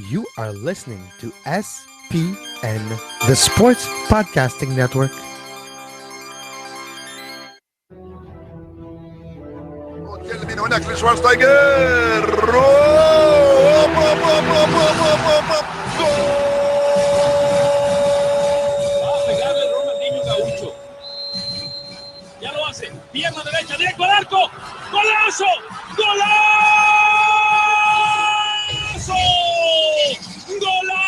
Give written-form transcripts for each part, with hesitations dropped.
You are listening to SPN, the Sports Podcasting Network. Termina هناك لشوارزنيجر أوب أوب أوب أوب أوب أوب أوب Va a pegarle Ronaldinho Gaucho. Ya lo hace. Pierna derecha, directo al arco. ¡Golazo! ¡Golazo! ¡Golazo!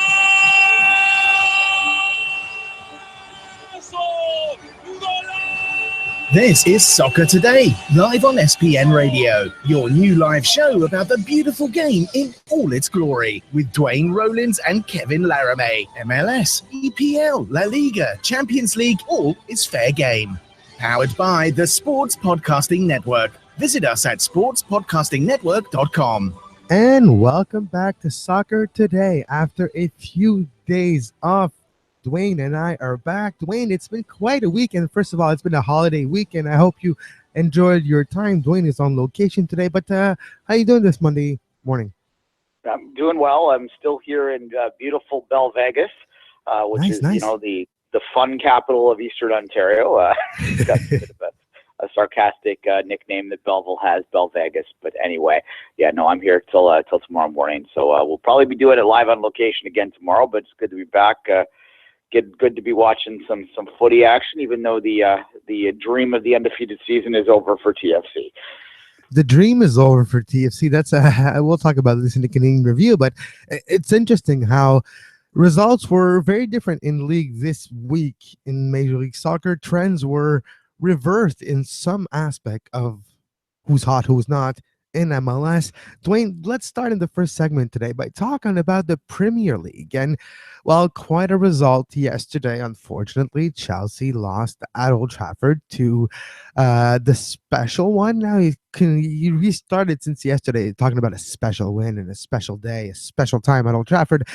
¡Golazo! This is Soccer Today, live on SPN Radio, your new live show about the beautiful game in all its glory, with Duane, Rollins and Kevin Laramee. MLS, EPL, La Liga, Champions League, all is fair game. Powered by the Sports Podcasting Network. Visit us at sportspodcastingnetwork.com. And welcome back to Soccer Today. After a few days off, Duane and I are back. Duane, it's been quite a weekend. First of all, it's been a holiday weekend. I hope you enjoyed your time. Duane is on location today, but how you doing this Monday morning? I'm doing well. I'm still here in beautiful Bell Vegas, which is Nice. the fun capital of Eastern Ontario. It's got a bit of a sarcastic nickname that Belleville has, Bell Vegas. But anyway, I'm here till tomorrow morning. So we'll probably be doing it live on location again tomorrow. But it's good to be back. Good to be watching some footy action, even though the dream of the undefeated season is over for TFC. The dream is over for TFC. We'll talk about this in the Canadian Review, but it's interesting how results were very different in league this week in Major League Soccer. Trends were reversed in some aspect of who's hot, who's not in MLS. Duane, let's start in the first segment today by talking about the Premier League. And, well, quite a result yesterday. Unfortunately, Chelsea lost at Old Trafford to the special one. Now you restarted since yesterday talking about a special win and a special day, a special time at Old Trafford,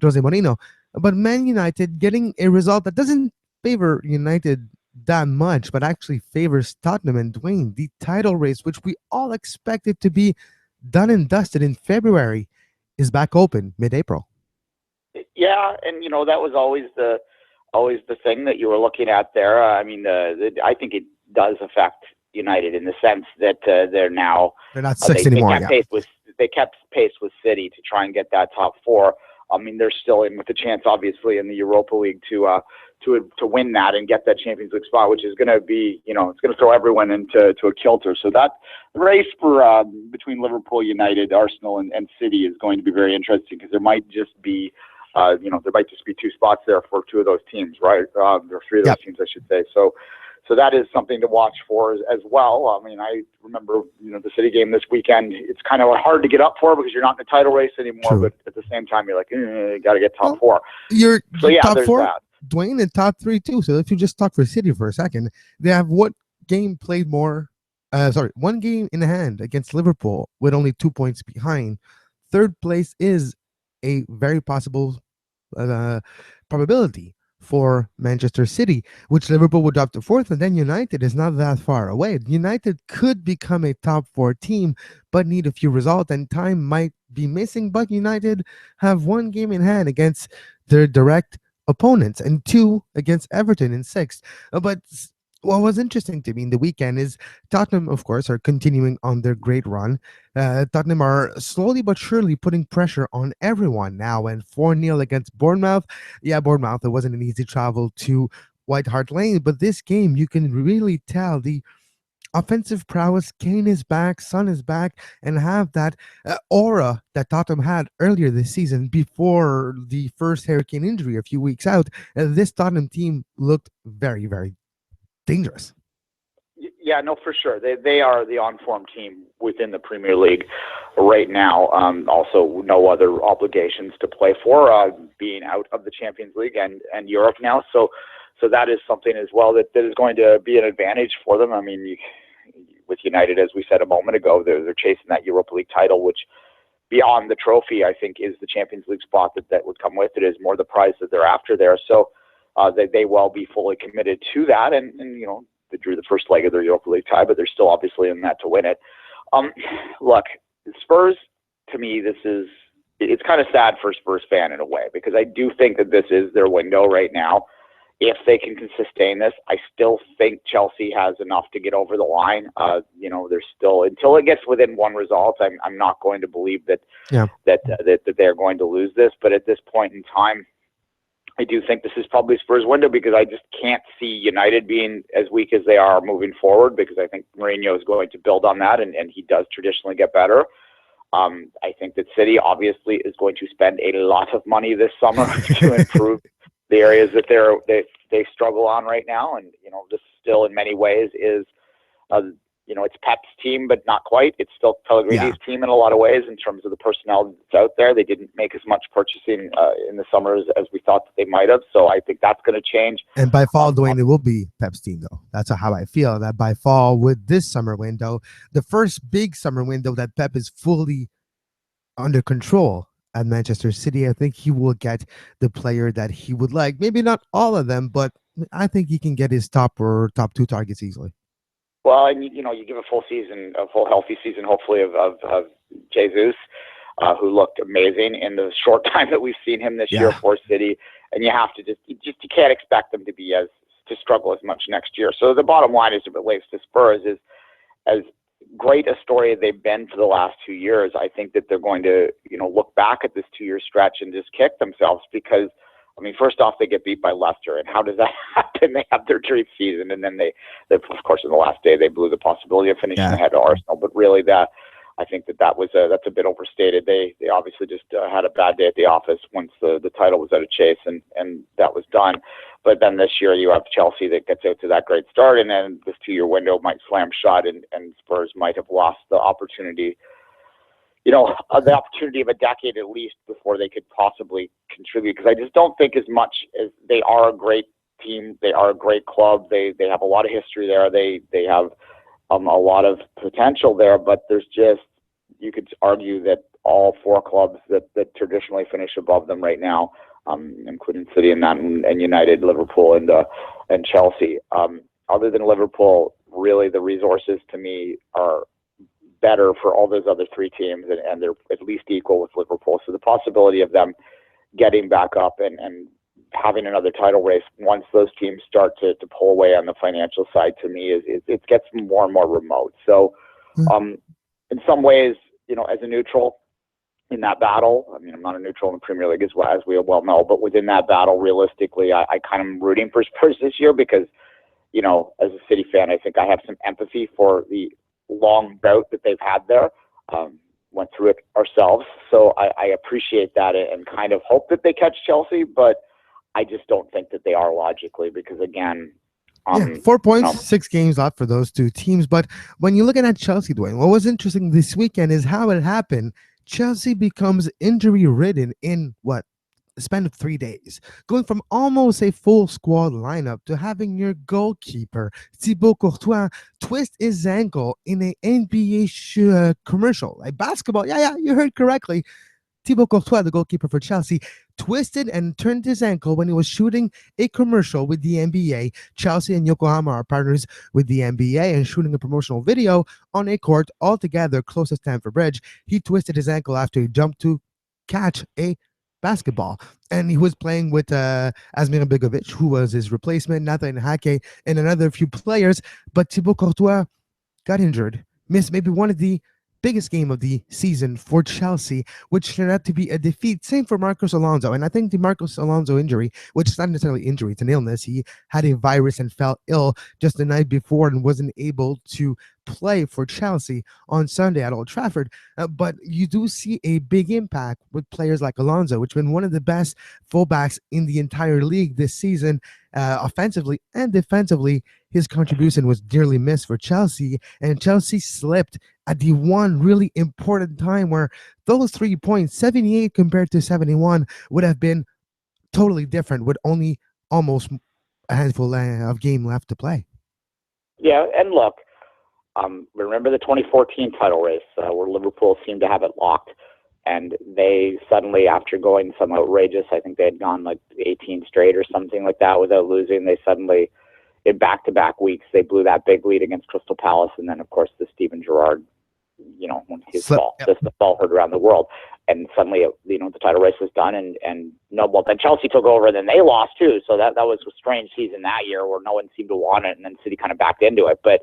Jose Mourinho. But Man United getting a result that doesn't favor United that much, but actually favors Tottenham and Duane. The title race, which we all expected to be done and dusted in February, is back open mid-April. Yeah, and that was always the thing that you were looking at there. I think it does affect United in the sense that they're now They're not six anymore. They kept pace with City to try and get that top four. They're still in with the chance, obviously, in the Europa League to win that and get that Champions League spot, which is going to be, it's going to throw everyone into a kilter. So that race for between Liverpool, United, Arsenal, and City is going to be very interesting because there might just be, two spots there for two of those teams, right? Or three of those teams, I should say. So that is something to watch for as well. I remember, the City game this weekend. It's kind of hard to get up for because you're not in the title race anymore. True. But at the same time, you're like, you got to get top four. You're top there's four, that. Duane, and top three too. So if you just talk for City for a second, they have one game in hand against Liverpool with only 2 points behind. Third place is a very possible probability for Manchester City, which Liverpool would drop to fourth, and then United is not that far away. United could become a top four team, but need a few results, and time might be missing. But United have one game in hand against their direct opponents and two against Everton in sixth. But what was interesting to me in the weekend is Tottenham, of course, are continuing on their great run. Tottenham are slowly but surely putting pressure on everyone now, and 4-0 against Bournemouth. Yeah, Bournemouth, it wasn't an easy travel to White Hart Lane, but this game, you can really tell the offensive prowess. Kane is back, Son is back, and have that aura that Tottenham had earlier this season before the first hurricane injury a few weeks out. This Tottenham team looked very, very dangerous. Yeah, no, for sure. They are the on-form team within the Premier League right now. Also, no other obligations to play for, being out of the Champions League and Europe now. So that is something as well that is going to be an advantage for them. With United, as we said a moment ago, they're chasing that Europa League title, which beyond the trophy, I think, is the Champions League spot that would come with it, is more the prize that they're after there. So they will be fully committed to that. And they drew the first leg of their Europa League tie, but they're still obviously in that to win it. Look, Spurs, to me, this is it's kind of sad for a Spurs fan in a way, because I do think that this is their window right now. If they can sustain this, I still think Chelsea has enough to get over the line. There's still, until it gets within one result, I'm not going to believe that they're going to lose this. But at this point in time, I do think this is probably Spurs' window, because I just can't see United being as weak as they are moving forward, because I think Mourinho is going to build on that, and he does traditionally get better. I think that City obviously is going to spend a lot of money this summer to improve the areas that they struggle on right now. And, this still in many ways is, it's Pep's team, but not quite. It's still Pellegrini's team in a lot of ways in terms of the personnel that's out there. They didn't make as much purchasing in the summer as we thought that they might have. So I think that's going to change. And by fall, Duane, it will be Pep's team, though. That's how I feel, that by fall, with this summer window, the first big summer window that Pep is fully under control at Manchester City, I think he will get the player that he would like. Maybe not all of them, but I think he can get his top 2 targets easily. Well, and you give a full healthy season, hopefully, of Jesus, who looked amazing in the short time that we've seen him this year for City. And you have to you can't expect them to struggle as much next year. So the bottom line is, as it relates to Spurs, is as great a story they've been for the last 2 years. I think that they're going to, look back at this 2-year stretch and just kick themselves, because, first off, they get beat by Leicester, and how does that happen? They have their dream season, and then they of course, in the last day, they blew the possibility of finishing ahead of Arsenal. But really, I think that's a bit overstated. They obviously just had a bad day at the office once the title was out of chase, and that was done. But then this year you have Chelsea that gets out to that great start, and then this 2-year window might slam shut, and Spurs might have lost the opportunity, the opportunity of a decade at least before they could possibly contribute. Because I just don't think, as much as they are a great team, they are a great club, they have a lot of history there, they have a lot of potential there, but there's just, you could argue that all 4 clubs that traditionally finish above them right now, including City and United, Liverpool, and Chelsea. Other than Liverpool, really the resources to me are better for all those other 3 teams, and they're at least equal with Liverpool. So the possibility of them getting back up and having another title race once those teams start to pull away on the financial side, to me, it gets more and more remote. So in some ways, as a neutral in that battle, I'm not a neutral in the Premier League as we well know, but within that battle, realistically, I kind of am rooting for Spurs this year, because, as a City fan, I think I have some empathy for the long bout that they've had there. Went through it ourselves, so I appreciate that and kind of hope that they catch Chelsea, but I just don't think that they are logically, because again, 4 points, 6 games left for those 2 teams. But when you're looking at Chelsea, Duane, what was interesting this weekend is how it happened. Chelsea becomes injury-ridden in a span of 3 days, going from almost a full squad lineup to having your goalkeeper, Thibaut Courtois, twist his ankle in an NBA commercial. Like basketball, you heard correctly. Thibaut Courtois, the goalkeeper for Chelsea, twisted and turned his ankle when he was shooting a commercial with the NBA. Chelsea and Yokohama are partners with the NBA and shooting a promotional video on a court altogether close to Stamford Bridge. He twisted his ankle after he jumped to catch a basketball, and he was playing with Asmir Begovic, who was his replacement, Nathan Hake, and another few players. But Thibaut Courtois got injured, missed maybe one of the biggest game of the season for Chelsea, which turned out to be a defeat. Same for Marcos Alonso. And I think the Marcos Alonso injury, which is not necessarily injury, it's an illness. He had a virus and fell ill just the night before and wasn't able to play for Chelsea on Sunday at Old Trafford. But you do see a big impact with players like Alonso, which has been one of the best fullbacks in the entire league this season, offensively and defensively. His contribution was dearly missed for Chelsea, and Chelsea slipped at the one really important time where those 3 points, 78 compared to 71, would have been totally different with only almost a handful of game left to play. Yeah, and look, remember the 2014 title race where Liverpool seemed to have it locked, and they suddenly, after going some outrageous, I think they had gone like 18 straight or something like that without losing, they suddenly, in back-to-back weeks, they blew that big lead against Crystal Palace, and then, of course, the Steven Gerrard, when his ball, just the ball heard around the world. and suddenly, the title race was done, and no, well, then Chelsea took over, and then they lost too. So that was a strange season that year where no one seemed to want it, and then City kind of backed into it. But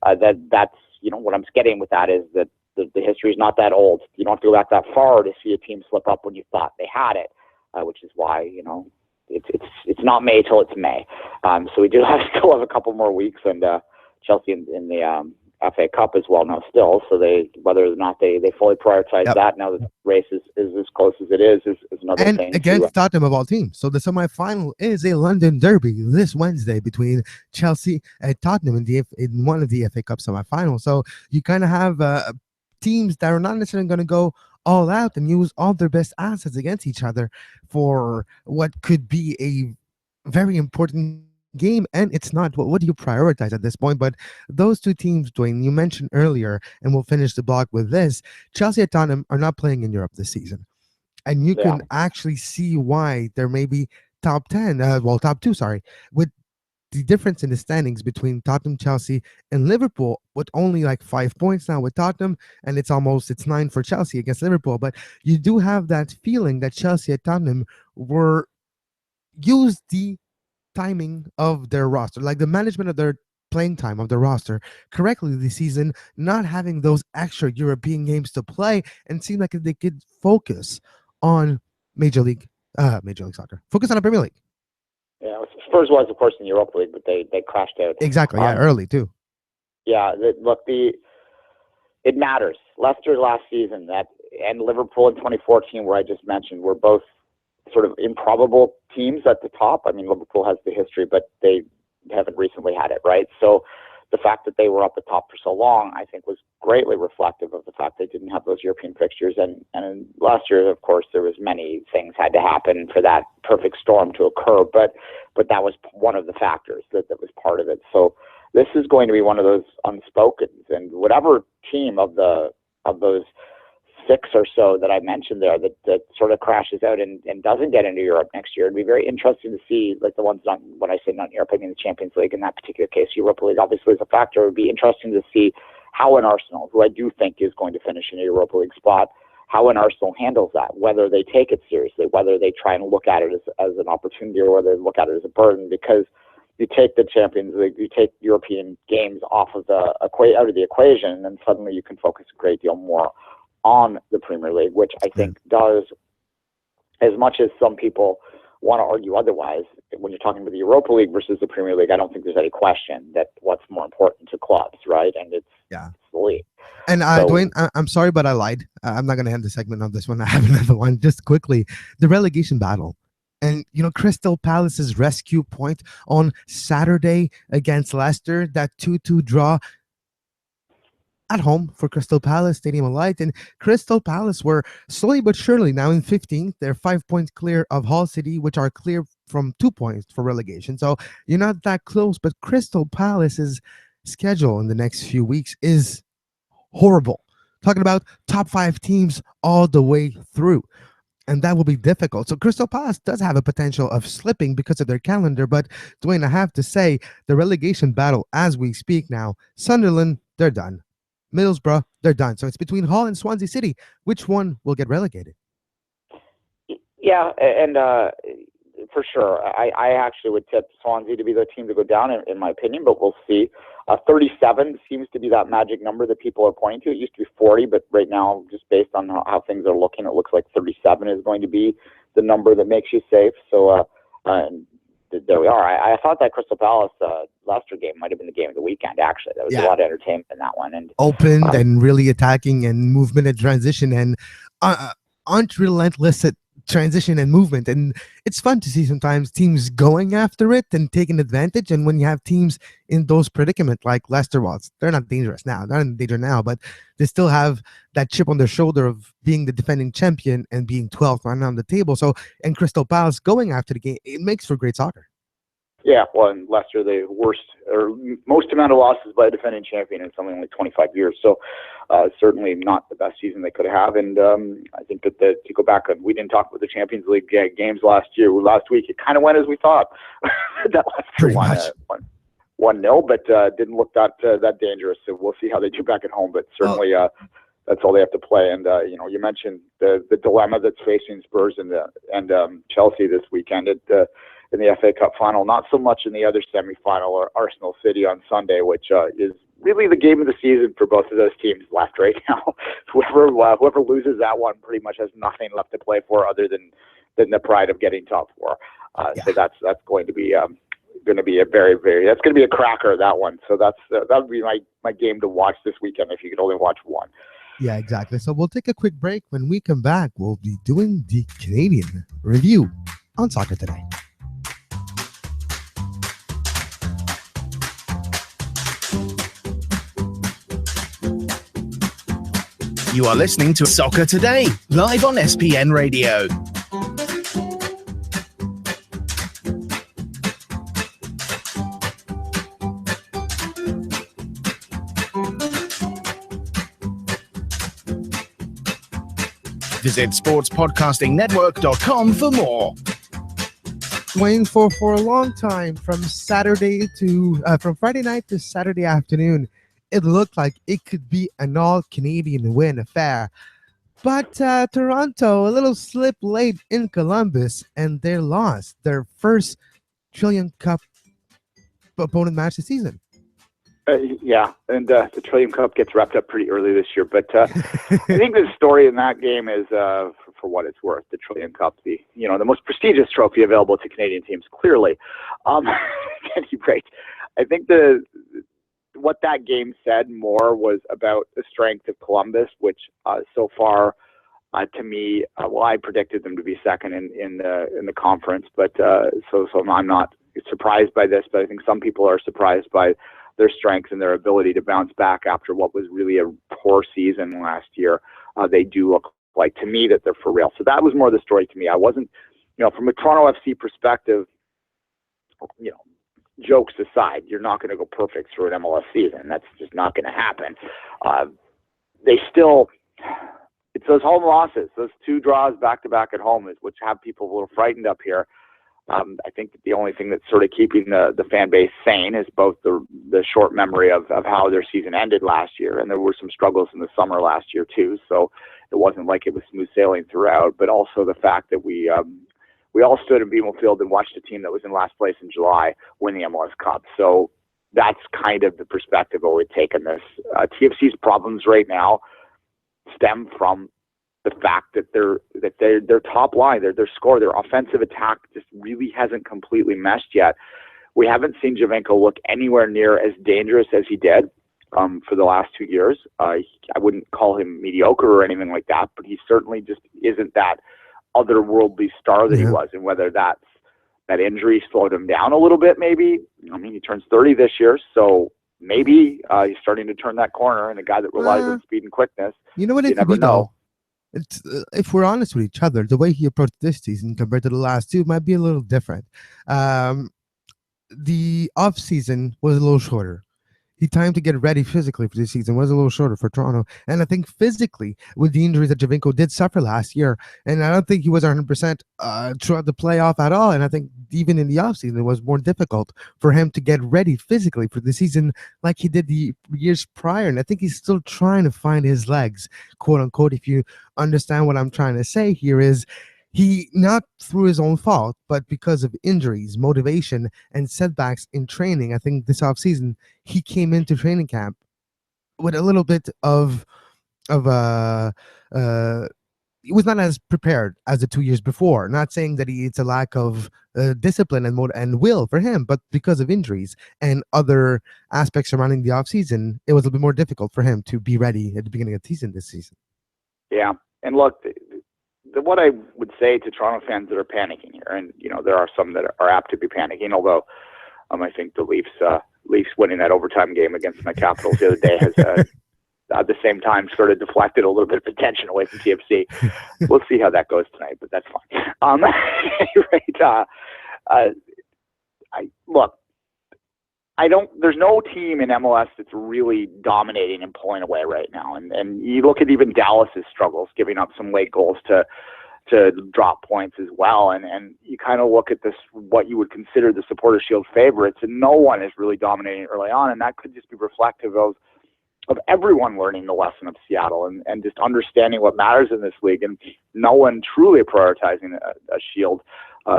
that's what I'm getting with that is that the history is not that old. You don't have to go back that far to see a team slip up when you thought they had it, which is why it's not May till it's May. So we still have a couple more weeks, and Chelsea in the FA Cup as well now still. So whether or not they fully prioritize that now that the race is as close as it is another thing. And against Tottenham of all teams. So the semifinal is a London derby this Wednesday between Chelsea and Tottenham in one of the FA Cup semifinals. So you kind of have teams that are not necessarily going to go all out and use all their best assets against each other for what could be a very important game, and it's not. What do you prioritize at this point? But those two teams, Duane, you mentioned earlier, and we'll finish the block with this. Chelsea and Tottenham are not playing in Europe this season, and you can actually see why there may be top 2, with the difference in the standings between Tottenham, Chelsea, and Liverpool, with only like 5 points now with Tottenham, and it's 9 for Chelsea against Liverpool. But you do have that feeling that Chelsea and Tottenham were used the timing of their roster, like the management of their playing time of the roster correctly this season, not having those extra European games to play, and seem like they could focus on Major League Soccer, focus on the Premier League. Yeah, Spurs was, of course, in the Europa League, but they crashed out. Exactly, early too. Yeah, it matters. Leicester last season and Liverpool in 2014, where I just mentioned, were both sort of improbable teams at the top. I mean, Liverpool has the history, but they haven't recently had it, right? So the fact that they were up the top for so long, I think, was greatly reflective of the fact they didn't have those European fixtures. And last year, of course, there was many things had to happen for that perfect storm to occur, but that was one of the factors that was part of it. So this is going to be one of those unspokens, and whatever team of those 6 or so that I mentioned there that sort of crashes out and doesn't get into Europe next year. It'd be very interesting to see, like the ones not, when I say not in Europe, I mean the Champions League in that particular case. Europa League obviously is a factor. It would be interesting to see how an Arsenal, who I do think is going to finish in a Europa League spot, how an Arsenal handles that, whether they take it seriously, whether they try and look at it as an opportunity or whether they look at it as a burden, because you take the Champions League, you take European games out of the equation, and then suddenly you can focus a great deal more on the Premier League, which I think does, as much as some people want to argue otherwise, when you're talking about the Europa League versus the Premier League, I don't think there's any question that what's more important to clubs, right? And it's the league. And Duane, I'm sorry, but I lied. I'm not going to end the segment on this one. I have another one. Just quickly, the relegation battle. And, Crystal Palace's rescue point on Saturday against Leicester, that 2-2 draw at home for Crystal Palace, Stadium of Light. And Crystal Palace were slowly but surely now in 15th. They're 5 points clear of Hull City, which are clear from 2 points for relegation. So you're not that close, but Crystal Palace's schedule in the next few weeks is horrible. Talking about top 5 teams all the way through. And that will be difficult. So Crystal Palace does have a potential of slipping because of their calendar. But Duane, I have to say, the relegation battle as we speak now, Sunderland, they're done. Middlesbrough, they're done. So it's between Hull and Swansea City. Which one will get relegated? Yeah, and for sure. I actually would tip Swansea to be the team to go down, in my opinion, but we'll see. 37 seems to be that magic number that people are pointing to. It used to be 40, but right now, just based on how things are looking, it looks like 37 is going to be the number that makes you safe. So there we are. I thought that Crystal Palace Leicester game might have been the game of the weekend, actually. There was a lot of entertainment in that one. And opened and really attacking and movement and transition and unrelentless at transition and movement. And it's fun to see sometimes teams going after it and taking advantage. And when you have teams in those predicaments like Leicester was, they're not dangerous now. They're not in danger now, but they still have that chip on their shoulder of being the defending champion and being 12th right now on the table. So, and Crystal Palace going after the game, it makes for great soccer. Yeah, well, in Leicester, the worst or most amount of losses by a defending champion in something like 25 years. So certainly not the best season they could have. And I think that to go back, we didn't talk about the Champions League games last week. It kind of went as we thought. That Leicester won 1-0, but didn't look that dangerous. So we'll see how they do back at home. But certainly that's all they have to play. And you mentioned the dilemma that's facing Spurs and Chelsea this weekend in the FA Cup final. Not so much in the other semifinal, or Arsenal City on Sunday, which is really the game of the season for both of those teams left right now. Whoever loses that one pretty much has nothing left to play for other than the pride of getting top four. So that's going to be a very, very, that's going to be a cracker, that one. So that would be my game to watch this weekend if you could only watch one. Yeah, exactly. So we'll take a quick break. When we come back, we'll be doing the Canadian review on Soccer Today. You are listening to Soccer Today, live on SPN Radio. Visit sportspodcastingnetwork.com for more. Duane, for a long time, from Friday night to Saturday afternoon, it looked like it could be an all-Canadian win affair. But Toronto, a little slip late in Columbus, and they lost their first Trillium Cup opponent match this season. And the Trillium Cup gets wrapped up pretty early this year. But I think the story in that game is, for what it's worth, the Trillium Cup, the most prestigious trophy available to Canadian teams, clearly. At any rate, I think what that game said more was about the strength of Columbus, which so far, to me, I predicted them to be second in the conference, but so I'm not surprised by this. But I think some people are surprised by their strength and their ability to bounce back after what was really a poor season last year. They do look like, to me, that they're for real. So that was more the story to me. I wasn't, from a Toronto FC perspective, jokes aside, you're not going to go perfect through an MLS season. That's just not going to happen. It's those home losses, those 2 draws back-to-back at home, which have people a little frightened up here. I think that the only thing that's sort of keeping the fan base sane is both the short memory of how their season ended last year, and there were some struggles in the summer last year too, so it wasn't like it was smooth sailing throughout, but also the fact that we all stood in BMO Field and watched a team that was in last place in July win the MLS Cup. So that's kind of the perspective I would take on this. TFC's problems right now stem from the fact that their top line, their score, their offensive attack just really hasn't completely meshed yet. We haven't seen Giovinco look anywhere near as dangerous as he did for the last 2 years. I wouldn't call him mediocre or anything like that, but he certainly just isn't that otherworldly star that he was. And whether that injury slowed him down a little bit, maybe. He turns 30 this year, so maybe he's starting to turn that corner, and a guy that relies on speed and quickness. You know what? You never know. It's, if we're honest with each other, the way he approached this season compared to the last two might be a little different. The off season was a little shorter. The time to get ready physically for this season was a little shorter for Toronto. And I think physically, with the injuries that Giovinco did suffer last year, and I don't think he was 100% throughout the playoff at all. And I think even in the offseason, it was more difficult for him to get ready physically for the season like he did the years prior. And I think he's still trying to find his legs, quote unquote. If you understand what I'm trying to say here is, he, not through his own fault, but because of injuries, motivation, and setbacks in training, I think this offseason, he came into training camp with a little bit of he was not as prepared as the 2 years before. Not saying that it's a lack of discipline and will for him, but because of injuries and other aspects surrounding the offseason, it was a little bit more difficult for him to be ready at the beginning of the season this season. Yeah, and look, what I would say to Toronto fans that are panicking here, and there are some that are apt to be panicking, although I think the Leafs winning that overtime game against my Capitals the other day has at the same time sort of deflected a little bit of attention away from TFC. We'll see how that goes tonight, but that's fine. There's no team in MLS that's really dominating and pulling away right now. And you look at even Dallas's struggles, giving up some late goals to drop points as well. And you kind of look at this, what you would consider the Supporters' Shield favorites, and no one is really dominating early on. And that could just be reflective of everyone learning the lesson of Seattle and just understanding what matters in this league, and no one truly prioritizing a shield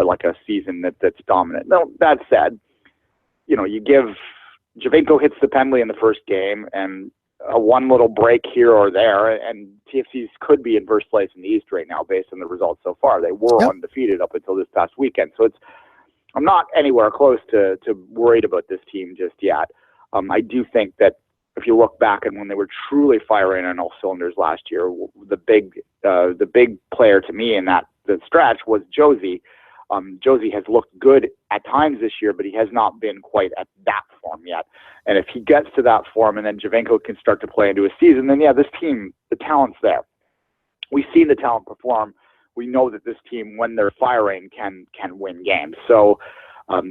like a season that's dominant. Now, that said, you give Javinko hits the penalty in the first game and a one little break here or there, and TFCs could be in first place in the East right now based on the results so far. They were undefeated up until this past weekend. So I'm not anywhere close to worried about this team just yet. I do think that if you look back and when they were truly firing on all cylinders last year, the big player to me in the stretch was Josie. Josie has looked good at times this year, but he has not been quite at that form yet. And if he gets to that form and then Javinko can start to play into a season, then this team, the talent's there. We've seen the talent perform. We know that this team, when they're firing, can win games. So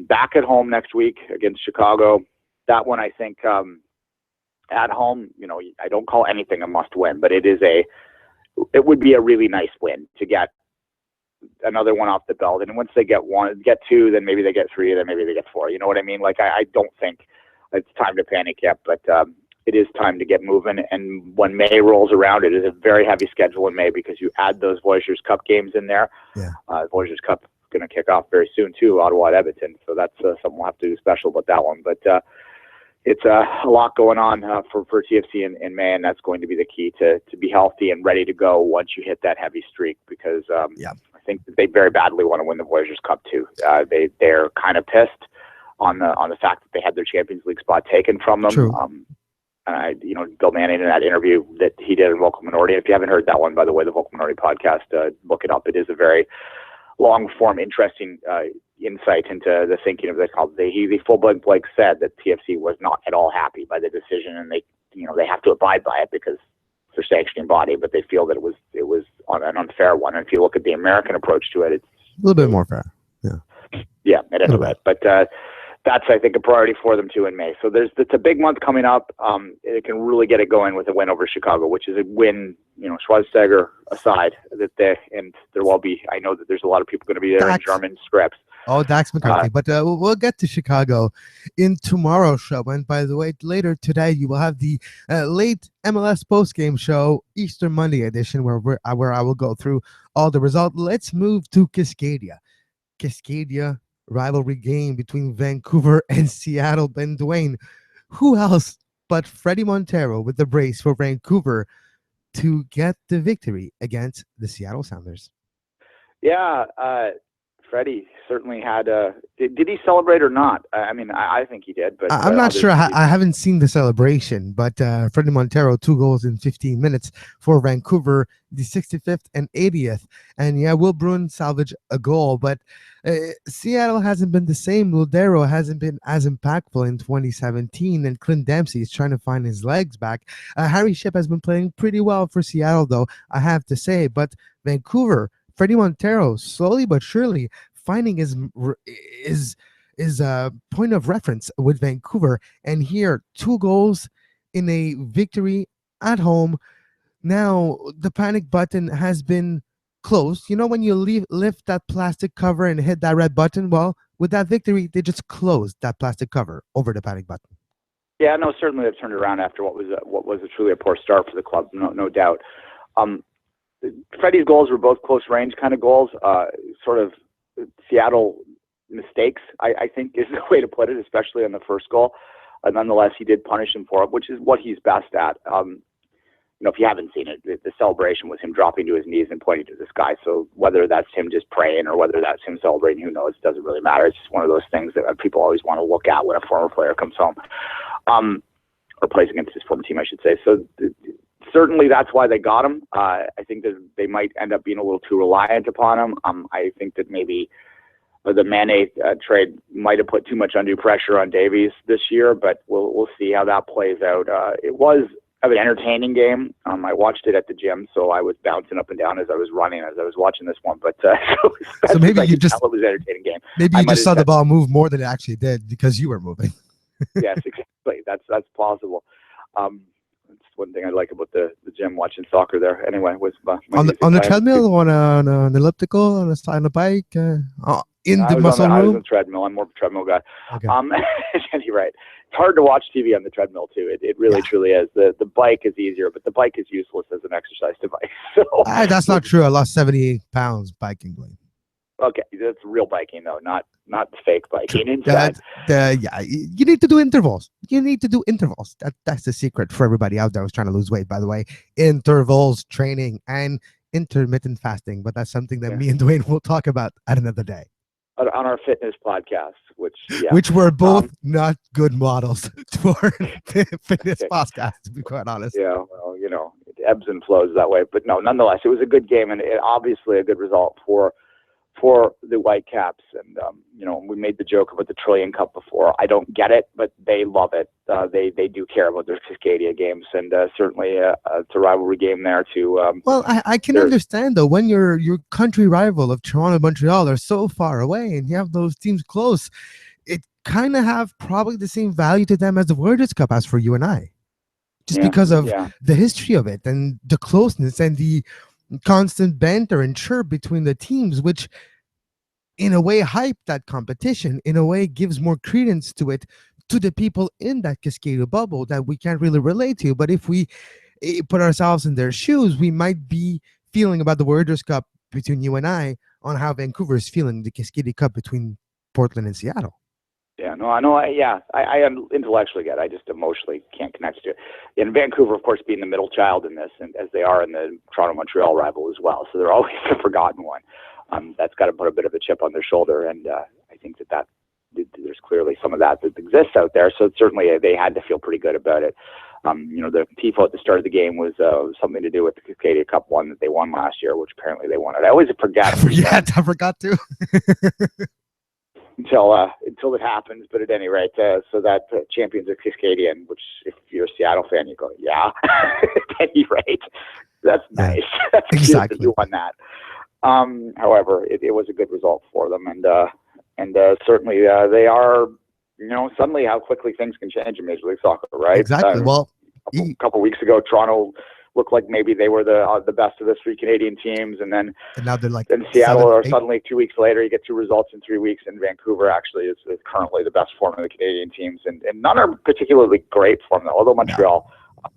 back at home next week against Chicago, that one I think at home, I don't call anything a must win, but it would be a really nice win to get another one off the belt. And once they get two, then maybe they get three, then maybe they get four. You know what I mean? Like, I don't think it's time to panic yet, but it is time to get moving. And when May rolls around, it is a very heavy schedule in May because you add those Voyageurs Cup games in there. Yeah. Voyageurs Cup is going to kick off very soon too, Ottawa at Edmonton. So that's something we'll have to do special about that one. But it's a lot going on for TFC in May, and that's going to be the key to be healthy and ready to go once you hit that heavy streak, because I think that they very badly want to win the Voyageurs Cup too. They're kind of pissed on the fact that they had their Champions League spot taken from them. True. Bill Manning in that interview that he did in Vocal Minority. And if you haven't heard that one, by the way, the Vocal Minority podcast, look it up. It is a very long form, interesting insight into the thinking of the club. He full blank said that TFC was not at all happy by the decision, and they have to abide by it because it's their sanctioning body, but they feel that it was an unfair one. And if you look at the American approach to it, it's a little bit more fair. Yeah, it is a bit. But that's, I think, a priority for them too in May. So it's a big month coming up. It can really get it going with a win over Chicago, which is a win, Schweinsteiger aside, and there will be, I know that there's a lot of people going to be there in German scripts. Oh, Dax McCarthy. But we'll get to Chicago in tomorrow's show. And by the way, later today, you will have the late MLS postgame show, Easter Monday edition, where I will go through all the results. Let's move to Cascadia. Cascadia rivalry game between Vancouver and Seattle. Ben Duane, who else but Freddie Montero with the brace for Vancouver to get the victory against the Seattle Sounders? Yeah, Freddie certainly had did he celebrate or not? I think he did, but I'm not sure. I haven't seen the celebration, but Freddie Montero, 2 goals in 15 minutes for Vancouver, the 65th and 80th. And Will Bruin salvaged a goal, but Seattle hasn't been the same. Ludero hasn't been as impactful in 2017, and Clint Dempsey is trying to find his legs back. Harry Shipp has been playing pretty well for Seattle, though, I have to say. But Vancouver, Freddie Montero, slowly but surely finding his point of reference with Vancouver. And here, 2 goals in a victory at home. Now, the panic button has been closed. When you lift that plastic cover and hit that red button? Well, with that victory, they just closed that plastic cover over the panic button. Yeah, no, certainly they've turned around after what was truly a poor start for the club, no doubt. Freddie's goals were both close range kind of goals, sort of Seattle mistakes, I think is the way to put it, especially on the first goal. Nonetheless, he did punish him for it, which is what he's best at. If you haven't seen it, the celebration was him dropping to his knees and pointing to the sky. So whether that's him just praying or whether that's him celebrating, who knows? It doesn't really matter. It's just one of those things that people always want to look at when a former player comes home, or plays against his former team, I should say. So certainly that's why they got him. I think that they might end up being a little too reliant upon him. I think that maybe the Mane trade might have put too much undue pressure on Davies this year, but we'll see how that plays out. It was an entertaining game. I watched it at the gym, so I was bouncing up and down as I was running, as I was watching this one. But so maybe you just, it was an entertaining game. Maybe you just saw the ball move more than it actually did because you were moving. Yes, exactly. That's possible. That's one thing I like about the gym, watching soccer there. Anyway, was on the treadmill, on an elliptical, on a bike. in I the was muscle I was on room? the treadmill. I'm more of a treadmill guy. Okay. You're right. It's hard to watch TV on the treadmill too. It really Yeah. truly is. The bike is easier, but the bike is useless as an exercise device. So That's not true. I lost 78 pounds biking, Dwayne. okay, that's real biking though, not fake biking That, inside. yeah, you need to do intervals. You need to do intervals. That's the secret for everybody out there who's trying to lose weight, by the way. Intervals training and intermittent fasting. But that's something that me and Dwayne will talk about at another day. On our fitness podcast, which We're both not good models for fitness podcasts, to be quite honest. Yeah, well, it ebbs and flows that way. But no, nonetheless, it was a good game and obviously a good result for the Whitecaps. And we made the joke about the Trillion Cup before. I don't get it, but they love it. They do care about their Cascadia games, and certainly it's a rivalry game there too. Well, I can understand though, when your country rival of Toronto, Montreal are so far away, and you have those teams close, it kind of have probably the same value to them as the World Cup has for you and I, just because of the history of it and the closeness and the constant banter and chirp between the teams, which in a way hype that competition, in a way gives more credence to it, to the people in that Cascadia bubble that we can't really relate to. But if we put ourselves in their shoes, we might be feeling about the World Cup between you and I on how Vancouver is feeling the Cascadia Cup between Portland and Seattle. Yeah, no, I know. I intellectually get it. I just emotionally can't connect to it. In Vancouver, of course, being the middle child in this, and as they are in the Toronto-Montreal rival as well. So they're always the forgotten one. That's got to put a bit of a chip on their shoulder. And I think that there's clearly some of that exists out there. So certainly they had to feel pretty good about it. The tifo at the start of the game was something to do with the Cascadia Cup one that they won last year, which apparently they won it. I always forget. I forgot to. Until it happens, but at any rate, so that champions of Cascadian, which if you're a Seattle fan, you go, yeah. At any rate, that's nice. That's exactly. That you won that. However, it was a good result for them, and certainly they are, suddenly how quickly things can change in Major League Soccer, right? Exactly. Well, a couple weeks ago, Toronto looked like maybe they were the best of the three Canadian teams, and now they're like then Seattle, or suddenly 2 weeks later you get two results in 3 weeks, and Vancouver actually is currently the best form of the Canadian teams, and none are particularly great form though, although Montreal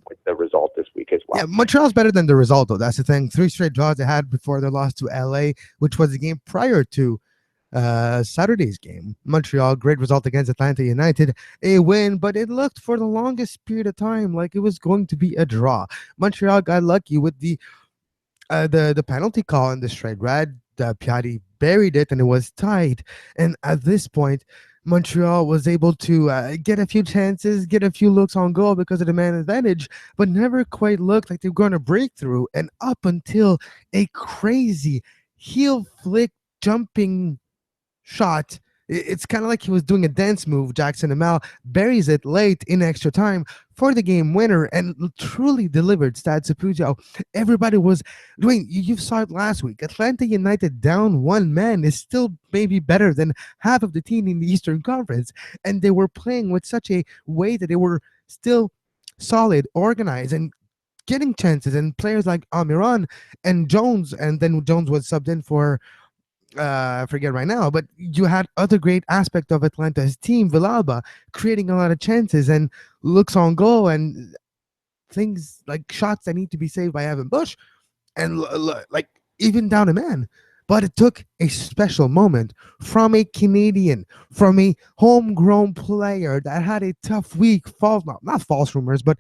with the result this week as well. Yeah, Montreal's better than the result though. That's the thing. 3 straight draws they had before their loss to LA, which was the game prior to Saturday's game. Montreal, great result against Atlanta United, a win, but it looked for the longest period of time like it was going to be a draw. Montreal got lucky with the penalty call in the straight red. Piatti buried it and it was tied, and at this point Montreal was able to get a few chances, get a few looks on goal because of the man advantage, but never quite looked like they were going to break through. And up until a crazy heel flick jumping shot, it's kind of like he was doing a dance move. Jackson Amell buries it late in extra time for the game winner and truly delivered. Stade Saputo. Everybody was doing, you saw it last week. Atlanta United down one man is still maybe better than half of the team in the Eastern Conference. And they were playing with such a way that they were still solid, organized, and getting chances. And players like Almiron and Jones, and then Jones was subbed in for I forget right now, but you had other great aspect of Atlanta's team, Villalba, creating a lot of chances and looks on goal and things like shots that need to be saved by Evan Bush and like even down a man. But it took a special moment from a Canadian, from a homegrown player that had a tough week. Not false rumors, but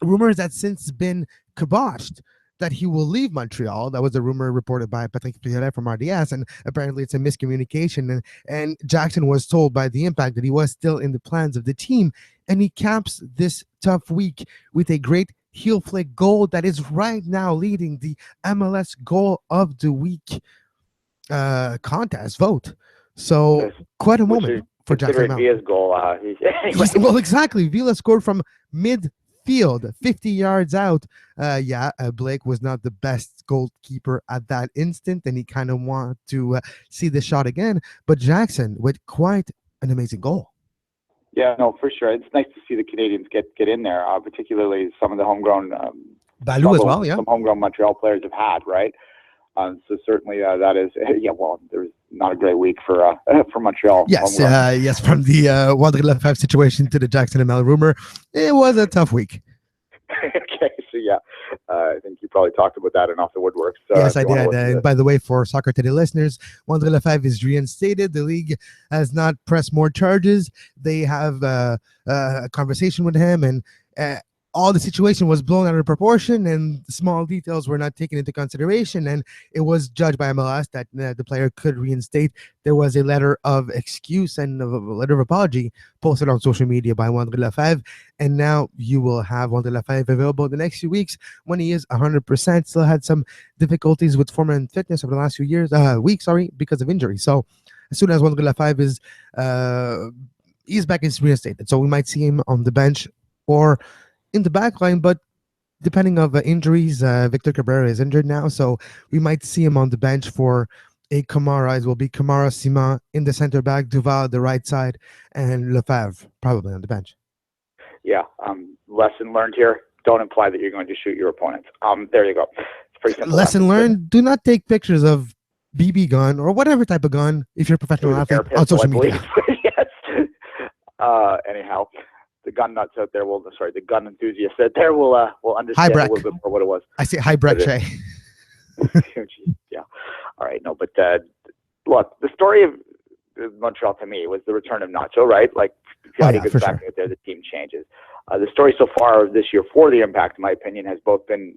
rumors that since been kiboshed that he will leave Montreal. That was a rumor reported by Patrick Priolet from RDS, and apparently it's a miscommunication. And Jackson was told by The Impact that he was still in the plans of the team, and he caps this tough week with a great heel flick goal that is right now leading the MLS Goal of the Week contest vote. So quite a moment for Jackson. Villa's goal. Well, exactly. Villa scored from midfield, 50 yards out. Blake was not the best goalkeeper at that instant, and he kind of wanted to see the shot again. But Jackson with quite an amazing goal. Yeah, no, for sure. It's nice to see the Canadians get in there, particularly some of the homegrown. Balou as well, yeah. Some homegrown Montreal players have had, right? So certainly that is, well, there's not a great week for Montreal. Yes, yes. From the Wandry Lefebvre situation to the Jackson ML rumor, it was a tough week. Okay, so I think you probably talked about that enough the woodworks. Yes, I did. And by the way, for Soccer Today listeners, Wandry Lefebvre is reinstated. The league has not pressed more charges. They have a conversation with him, and all the situation was blown out of proportion, and small details were not taken into consideration, and it was judged by MLS that the player could reinstate. There was a letter of excuse and a letter of apology posted on social media by Wandry Lefebvre, and now you will have Wandry Lefebvre available in the next few weeks when he is 100%. Still had some difficulties with form and fitness over the last few weeks, because of injury. So as soon as Wandry Lefebvre is he's back, is reinstated. So we might see him on the bench or in the back line, but depending on injuries, Victor Cabrera is injured now, so we might see him on the bench for a Kamara. It will be Kamara, Sima in the center back, Duval the right side, and Lefebvre probably on the bench. Yeah, lesson learned here. Don't imply that you're going to shoot your opponents. There you go. It's pretty simple. Lesson learned, do not take pictures of BB gun or whatever type of gun if you're a professional athlete on social media. Yes. Anyhow, the gun nuts out there the gun enthusiasts out there will understand a little bit more what it was. I say hi, Brett Shea. Yeah. All right. No, but look, the story of Montreal to me was the return of Nacho, right? Like, Piatti gets back out there, the team changes. The story so far this year for the Impact, in my opinion, has both been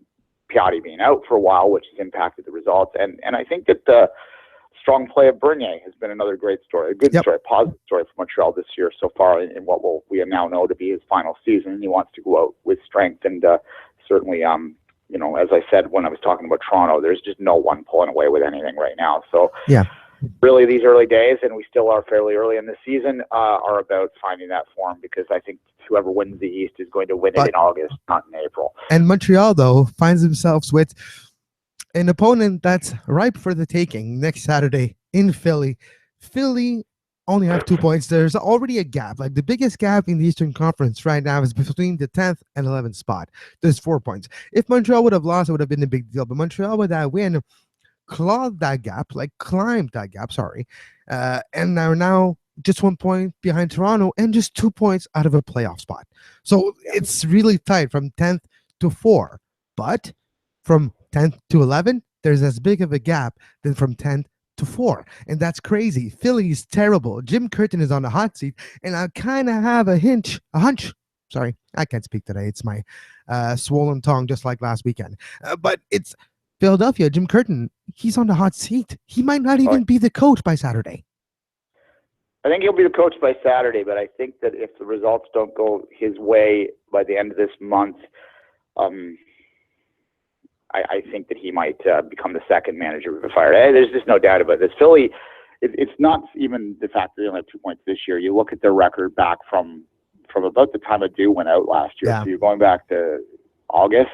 Piatti being out for a while, which has impacted the results, and I think that the strong play of Bernier has been another great story, a good story, a positive story for Montreal this year so far in what we now know to be his final season. He wants to go out with strength, and certainly, as I said when I was talking about Toronto, there's just no one pulling away with anything right now. So really these early days, and we still are fairly early in the season, are about finding that form, because I think whoever wins the East is going to win it in August, not in April. And Montreal, though, finds themselves with an opponent that's ripe for the taking next Saturday in Philly. Philly only have 2 points. There's already a gap. Like, the biggest gap in the Eastern Conference right now is between the 10th and 11th spot. There's 4 points. If Montreal would have lost, it would have been a big deal. But Montreal, with that win, climbed that gap, and are now just 1 point behind Toronto and just 2 points out of a playoff spot. So it's really tight from 10th to 4. But from 10th to 11, there's as big of a gap than from 10th to 4. And that's crazy. Philly is terrible. Jim Curtin is on the hot seat, and I kind of have a hunch. Sorry, I can't speak today. It's my swollen tongue, just like last weekend. But it's Philadelphia. Jim Curtin, he's on the hot seat. He might not even be the coach by Saturday. I think he'll be the coach by Saturday, but I think that if the results don't go his way by the end of this month, I think that he might become the second manager of the Fire. There's just no doubt about this. Philly, it's not even the fact that they only have 2 points this year. You look at their record back from about the time Adu went out last year. Yeah. So you're going back to August.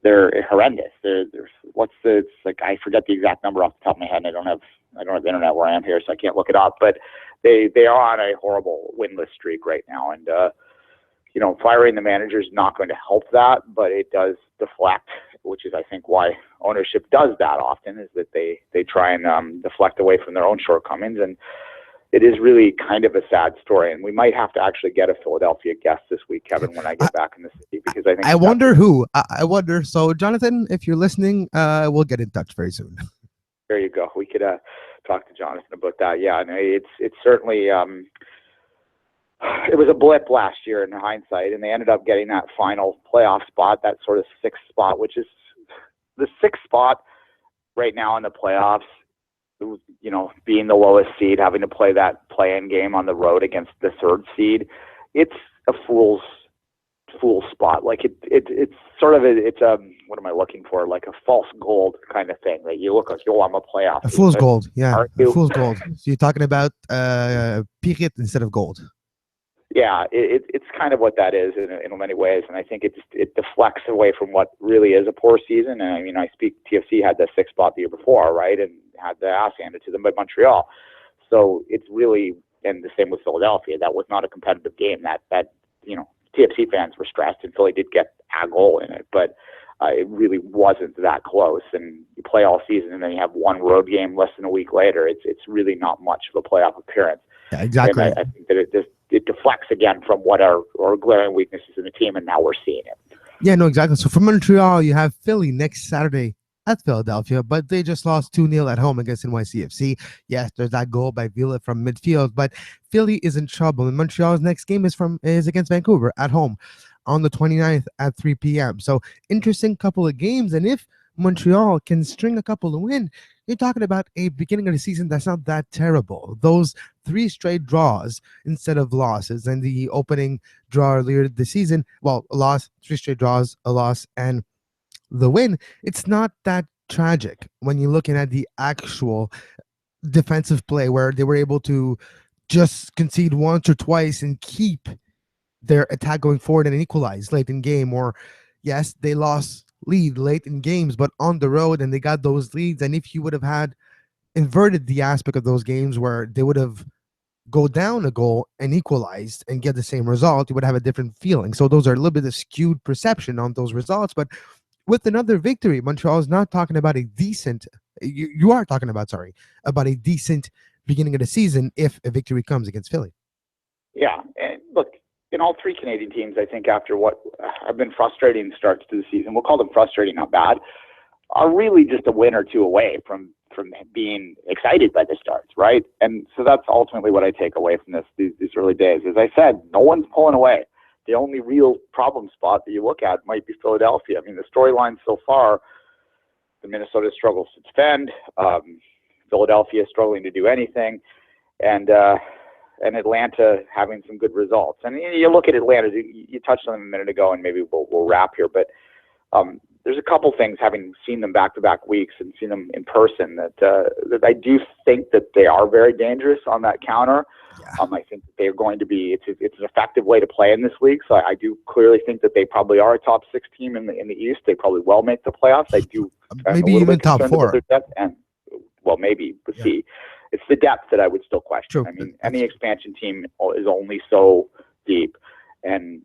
They're horrendous. It's like, I forget the exact number off the top of my head, and I don't have the internet where I am here, so I can't look it up. But they are on a horrible winless streak right now, and firing the manager is not going to help that, but it does deflect, which is, I think, why ownership does that often, is that they try and deflect away from their own shortcomings. And it is really kind of a sad story. And we might have to actually get a Philadelphia guest this week, Kevin, when I get back in the city, because I think I wonder who. I wonder. So, Jonathan, if you're listening, we'll get in touch very soon. There you go. We could talk to Jonathan about that. Yeah, no, it's certainly it was a blip last year in hindsight, and they ended up getting that final playoff spot, that sort of sixth spot, which is the sixth spot right now in the playoffs. Being the lowest seed, having to play that play-in game on the road against the third seed, it's a fool's spot. Like it's sort of it's what am I looking for? Like a false gold kind of thing. That you look like, I'm a playoff. A fool's gold, yeah. A fool's gold. So you're talking about Pirit instead of gold. Yeah, it's kind of what that is in many ways, and I think it deflects away from what really is a poor season. And I mean, TFC had the sixth spot the year before, right, and had the ass handed to them by Montreal. So it's really, and the same with Philadelphia. That was not a competitive game. That TFC fans were stressed, and Philly did get a goal in it, but it really wasn't that close. And you play all season and then you have one road game less than a week later, it's really not much of a playoff appearance. Yeah, exactly. And I think that it deflects again from what our glaring weaknesses in the team, and now we're seeing it. Yeah, no, exactly. So for Montreal, you have Philly next Saturday at Philadelphia, but they just lost 2-0 at home against NYCFC. Yes, there's that goal by Villa from midfield, but Philly is in trouble. And Montreal's next game is against Vancouver at home on the 29th at 3 p.m. So interesting couple of games. And if Montreal can string a couple to win, you're talking about a beginning of the season that's not that terrible. Those 3 straight draws instead of losses, and the opening draw earlier this season, well, a loss, 3 straight draws, a loss, and the win. It's not that tragic when you're looking at the actual defensive play where they were able to just concede once or twice and keep their attack going forward and equalize late in game. Or yes, they lost lead late in games, but on the road, and they got those leads. And if you would have had inverted the aspect of those games where they would have go down a goal and equalized and get the same result, you would have a different feeling. So those are a little bit of skewed perception on those results. But with another victory, Montreal is not talking about a decent, you are talking about, about a decent beginning of the season if a victory comes against Philly. Yeah, and look, in all 3 Canadian teams, I think after what have been frustrating starts to the season, we'll call them frustrating, not bad, are really just a win or 2 away from being excited by the starts, right? And so that's ultimately what I take away from these early days. As I said, no one's pulling away. The only real problem spot that you look at might be Philadelphia. I mean, the storyline so far, the Minnesota struggles to defend, Philadelphia struggling to do anything, and Atlanta having some good results. And you look at Atlanta, you touched on them a minute ago, and maybe we'll wrap here, but there's a couple things, having seen them back-to-back weeks and seen them in person, that I do think that they are very dangerous on that counter. Yeah. I think that they're going to be, it's an effective way to play in this league. So I do clearly think that they probably are a top 6 team in the East. They probably will make the playoffs. I do. Maybe even top 4. And well, maybe we'll see. It's the depth that I would still question. True. I mean, any expansion team is only so deep, and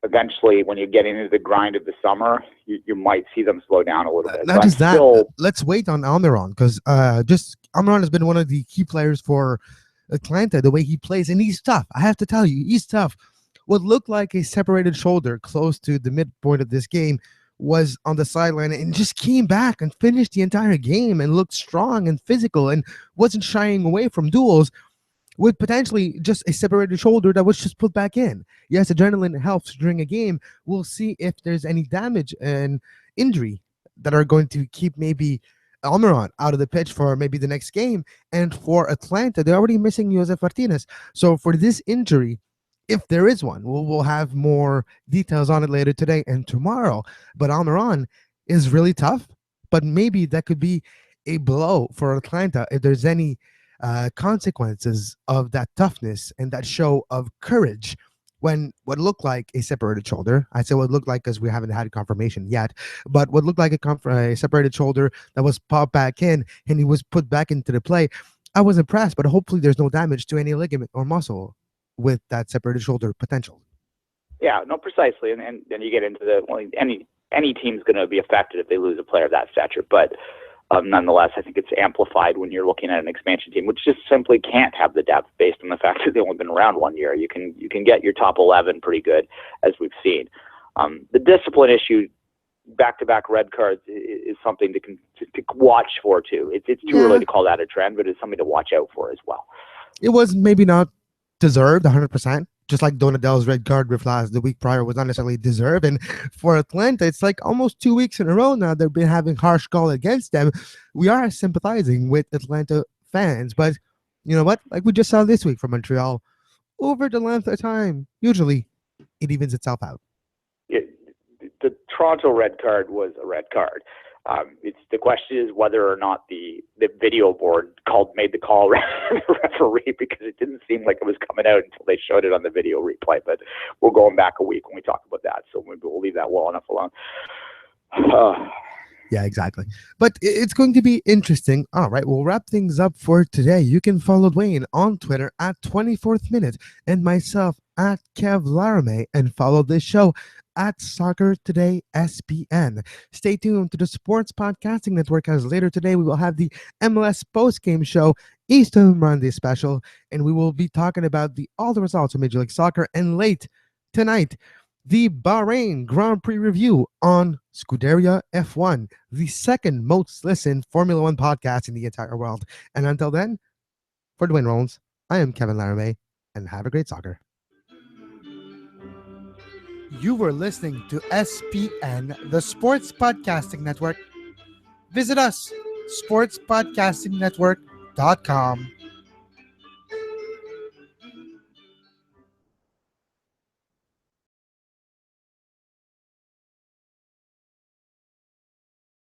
eventually, when you get into the grind of the summer, you might see them slow down a little bit. Not just that, let's wait on Almiron, because Almiron has been one of the key players for Atlanta, the way he plays, and he's tough. I have to tell you, he's tough. What looked like a separated shoulder close to the midpoint of this game was on the sideline and just came back and finished the entire game and looked strong and physical and wasn't shying away from duels with potentially just a separated shoulder that was just put back in. Yes, adrenaline helps during a game. We'll see if there's any damage and injury that are going to keep maybe Almiron out of the pitch for maybe the next game. And for Atlanta, they're already missing Josef Martinez. So for this injury, if there is one, we'll have more details on it later today and tomorrow. But Almiron is really tough, but maybe that could be a blow for Atlanta if there's any consequences of that toughness and that show of courage when what looked like a separated shoulder. I say what looked like because we haven't had confirmation yet, but what looked like a separated shoulder that was popped back in and he was put back into the play. I was impressed, but hopefully there's no damage to any ligament or muscle with that separated shoulder potential. Yeah, no, precisely. And then you get into any team's going to be affected if they lose a player of that stature. But nonetheless, I think it's amplified when you're looking at an expansion team, which just simply can't have the depth based on the fact that they've only been around 1 year. You can get your top 11 pretty good, as we've seen. The discipline issue, back-to-back red cards, is something to watch for too. It's too early to call that a trend, but it's something to watch out for as well. It was maybe not deserved 100%, just like Donadell's red card the week prior was not necessarily deserved. And for Atlanta, it's like almost 2 weeks in a row now they've been having harsh call against them. We are sympathizing with Atlanta fans, but you know what? Like we just saw this week from Montreal, over the length of time, usually it evens itself out. The Toronto red card was a red card. It's the question is whether or not the video board made the call the referee, because it didn't seem like it was coming out until they showed it on the video replay. But we're going back a week when we talk about that, so maybe we'll leave that well enough alone. Yeah, exactly. But it's going to be interesting. All right, we'll wrap things up for today. You can follow Duane on Twitter at 24th Minute and myself at Kev Laramee, and follow this show at Soccer Today SPN. Stay tuned to the Sports Podcasting Network, as later today we will have the MLS post-game show, Easter Monday special, and we will be talking about all the results of Major League Soccer, and late tonight, the Bahrain Grand Prix review on Scuderia F1, the second most listened Formula One podcast in the entire world. And until then, for Duane Rollins, I am Kevin Laramee, and have a great soccer. You were listening to SPN, the Sports Podcasting Network. Visit us, sportspodcastingnetwork.com.